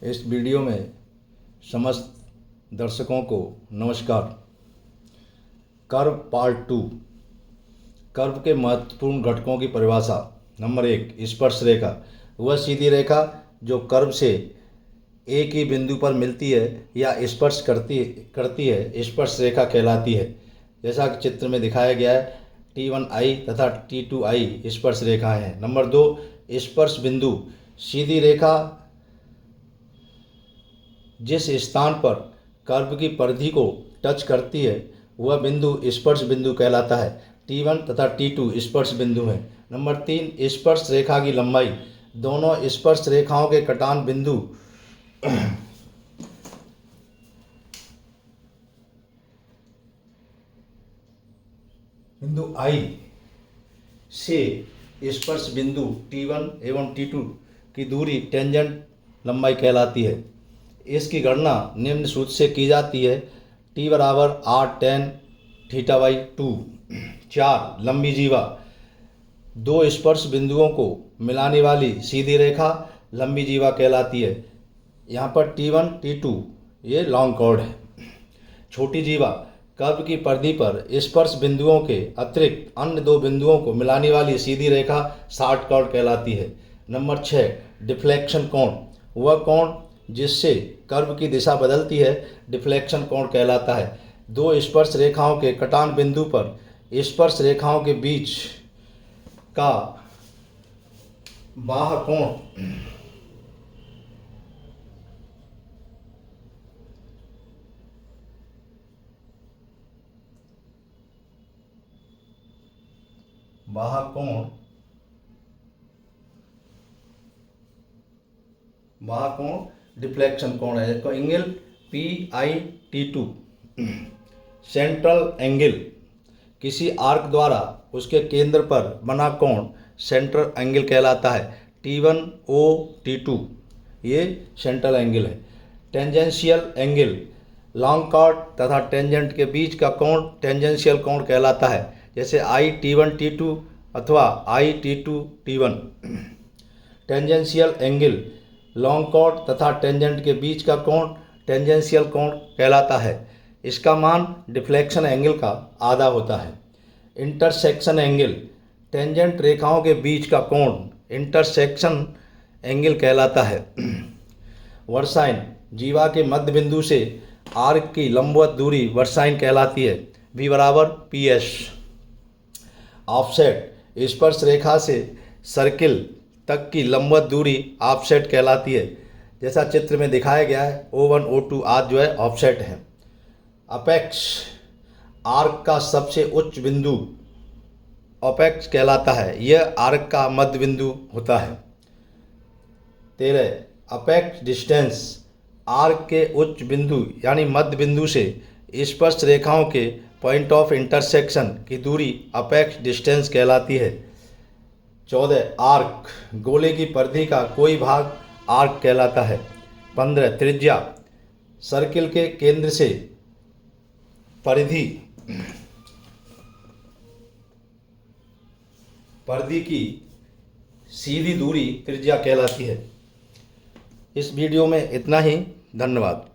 इस वीडियो में समस्त दर्शकों को नमस्कार। Curve part 2। कर्व के महत्वपूर्ण घटकों की परिभाषा। नंबर 1, स्पर्श रेखा। वह सीधी रेखा जो कर्व से एक ही बिंदु पर मिलती है या स्पर्श करती है स्पर्श रेखा कहलाती है। जैसा कि चित्र में दिखाया गया है, T1I तथा T2I स्पर्श रेखाएं हैं। नंबर 2, स्पर्श बिंदु। सीधी रेखा जिस स्थान पर कर्व की परिधि को टच करती है वह बिंदु स्पर्श बिंदु कहलाता है। T1 तथा T2 स्पर्श बिंदु हैं। नंबर 3, स्पर्श रेखा की लंबाई। दोनों स्पर्श रेखाओं के कटान बिंदु बिंदु I से स्पर्श बिंदु T1 एवं T2 की दूरी टेंजेंट लंबाई कहलाती है। इसकी गणना निम्न सूत्र से की जाती है। T बराबर R tan θ/2। 4, लंबी जीवा। दो स्पर्श बिंदुओं को मिलाने वाली सीधी रेखा लंबी जीवा कहलाती है। यहाँ पर T1 T2 ये लॉन्ग कॉर्ड है। छोटी जीवा, कर्व की परिधि पर स्पर्श बिंदुओं के अतिरिक्त अन्य दो बिंदुओं को मिलाने वाली सीधी रेखा शॉर्ट कॉर्ड कहलाती है। नंबर 6, डिफ्लेक्शन कोण। वह कोण जिससे कर्व की दिशा बदलती है डिफ्लेक्शन कोण कहलाता है। दो स्पर्श रेखाओं के कटान बिंदु पर स्पर्श रेखाओं के बीच का बाह्य कोण डिफ्लेक्शन कोण है। इसको एंगल PIT2। Central angle. किसी आर्क द्वारा उसके केंद्र पर बना कोण सेंट्रल एंगल कहलाता है। T1O T2 ये सेंट्रल एंगल है। Tangential angle. लॉन्ग कॉर्ड तथा टेंजेंट के बीच का कोण टेंजेंशियल कोण कहलाता है। जैसे IT1 T2 अथवा IT2 T1। Tangential angle. Long chord तथा टेंजेंट के बीच का कोण टेंजेंशियल कोण कहलाता है। इसका मान डिफ्लेक्शन एंगल का आधा होता है। Intersection angle. टेंजेंट रेखाओं के बीच का कोण इंटरसेक्शन एंगल कहलाता है। वर्साइन। जीवा के मध्य बिंदु से आर्क की लंबवत दूरी वर्साइन कहलाती है। V बराबर PS। ऑफसेट। स्पर्श रेखा से सर्किल तक की लंबवत दूरी ऑफसेट कहलाती है। जैसा चित्र में दिखाया गया है, O1 O2 आदि जो है ऑफसेट हैं। अपेक्स। आर्क का सबसे उच्च बिंदु अपेक्स कहलाता है। यह आर्क का मध्य बिंदु होता है। 13, अपेक्स डिस्टेंस। आर्क के उच्च बिंदु यानी मध्य बिंदु से स्पर्श रेखाओं के पॉइंट ऑफ इंटरसेक्शन की दूरी अपेक्स डिस्टेंस कहलाती है। 14, आर्क। गोले की परिधि का कोई भाग आर्क कहलाता है। 15, त्रिज्या। सर्किल के केंद्र से परिधि की सीधी दूरी त्रिज्या कहलाती है। इस वीडियो में इतना ही। धन्यवाद।